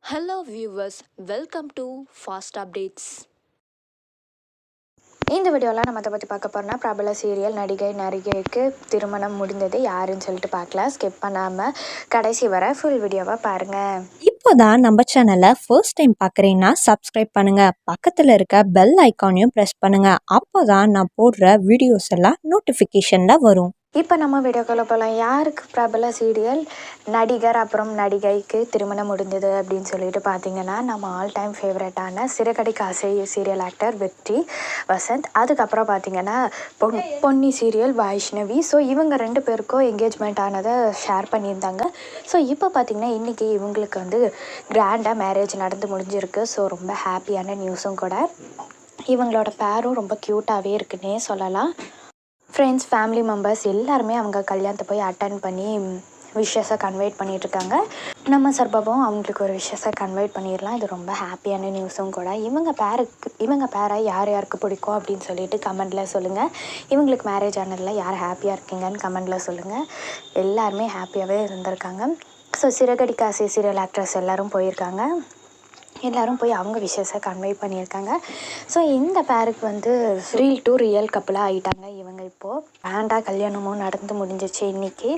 Hello viewers, welcome to Fast Updates. இந்த வீடியோவில் நம்ம அதை பற்றி பார்க்க போகிறோம்னா பிரபல சீரியல் நடிகைக்கு திருமணம் முடிந்தது யாருன்னு சொல்லிட்டு பார்க்கலாம். ஸ்கிப் பண்ணாமல் கடைசி வர ஃபுல் வீடியோவை பாருங்கள். இப்போதான் நம்ம சேனலை ஃபர்ஸ்ட் டைம் பார்க்குறீங்கன்னா சப்ஸ்கிரைப் பண்ணுங்கள், பக்கத்தில் இருக்க பெல் ஐக்கானையும் ப்ரெஸ் பண்ணுங்கள். அப்போ தான் நான் போடுற வீடியோஸ் எல்லாம் நோட்டிஃபிகேஷனில் வரும். இப்போ நம்ம வீடியோக்குள்ளே போகலாம். யாருக்கு பிரபல சீரியல் நடிகர் அப்புறம் நடிகைக்கு திருமணம் முடிந்தது அப்படின்னு சொல்லிட்டு பார்த்தீங்கன்னா, நம்ம ஆல் டைம் ஃபேவரட்டான சிறகடிக்க ஆசை சீரியல் ஆக்டர் வெற்றி வசந்த். அதுக்கப்புறம் பார்த்தீங்கன்னா பொன்னி சீரியல் வைஷ்ணவி. ஸோ இவங்க 2 பேருக்கும் என்கேஜ்மெண்ட் ஆனதை ஷேர் பண்ணியிருந்தாங்க. ஸோ இப்போ பார்த்தீங்கன்னா இன்றைக்கி இவங்களுக்கு வந்து கிராண்டாக மேரேஜ் நடந்து முடிஞ்சிருக்கு. ஸோ ரொம்ப ஹாப்பியான நியூஸும் கூட. இவங்களோட பேரும் ரொம்ப க்யூட்டாகவே இருக்குன்னே சொல்லலாம். ஃப்ரெண்ட்ஸ், ஃபேமிலி மெம்பர்ஸ் எல்லாருமே அவங்க கல்யாணத்தை போய் அட்டன் பண்ணி விஷஸை கன்வெர்ட் பண்ணிகிட்ருக்காங்க. நம்ம சார்பாகவும் அவங்களுக்கு ஒரு விஷஸை கன்வெர்ட் பண்ணிடலாம். இது ரொம்ப ஹாப்பியான நியூஸும் கூட. இவங்க பேரை யார் யாருக்கு பிடிக்கும் அப்படின்னு சொல்லிட்டு கமெண்டில் சொல்லுங்கள். இவங்களுக்கு மேரேஜ் ஆனதில் யார் ஹாப்பியாக இருக்கீங்கன்னு கமெண்டில் சொல்லுங்கள். எல்லாருமே ஹாப்பியாகவே இருந்திருக்காங்க. ஸோ சிறகடிக்க ஆசை சீரியல் ஆக்ட்ரஸ் எல்லோரும் போயிருக்காங்க. எல்லோரும் போய் அவங்க விஷயத்தை கன்வே பண்ணியிருக்காங்க. ஸோ இந்த பேருக்கு வந்து ரியல் கப்பலாக ஆகிட்டாங்க. இவங்க இப்போது வேண்டாக கல்யாணமும் நடந்து முடிஞ்சிச்சு இன்றைக்கி.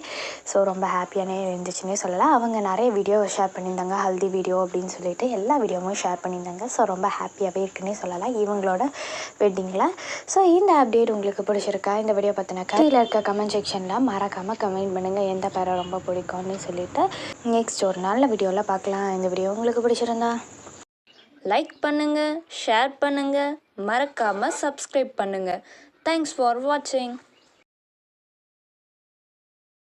ஸோ ரொம்ப ஹாப்பியானே இருந்துச்சுன்னே சொல்லலாம். அவங்க நிறைய வீடியோ ஷேர் பண்ணியிருந்தாங்க, ஹல்தி வீடியோ அப்படின்னு சொல்லிட்டு எல்லா வீடியோவும் ஷேர் பண்ணியிருந்தாங்க. ஸோ ரொம்ப ஹாப்பியாகவே இருக்குன்னே சொல்லலாம் இவங்களோட வெட்டிங்கில். ஸோ இந்த அப்டேட் உங்களுக்கு பிடிச்சிருக்கா? இந்த வீடியோ பார்த்தினாக்கா கீழே இருக்க கமெண்ட் செக்ஷனில் மறக்காமல் கமெண்ட் பண்ணுங்கள் எந்த பேரை ரொம்ப பிடிக்கும்னு சொல்லிவிட்டு. நெக்ஸ்ட் ஒரு நல்ல வீடியோவில் பார்க்கலாம். இந்த வீடியோ உங்களுக்கு பிடிச்சிருந்தா லைக் பண்ணுங்க, ஷேர் பண்ணுங்க, மறக்காம சப்ஸ்கிரைப் பண்ணுங்க. தேங்க்ஸ் ஃபார் வாட்சிங்.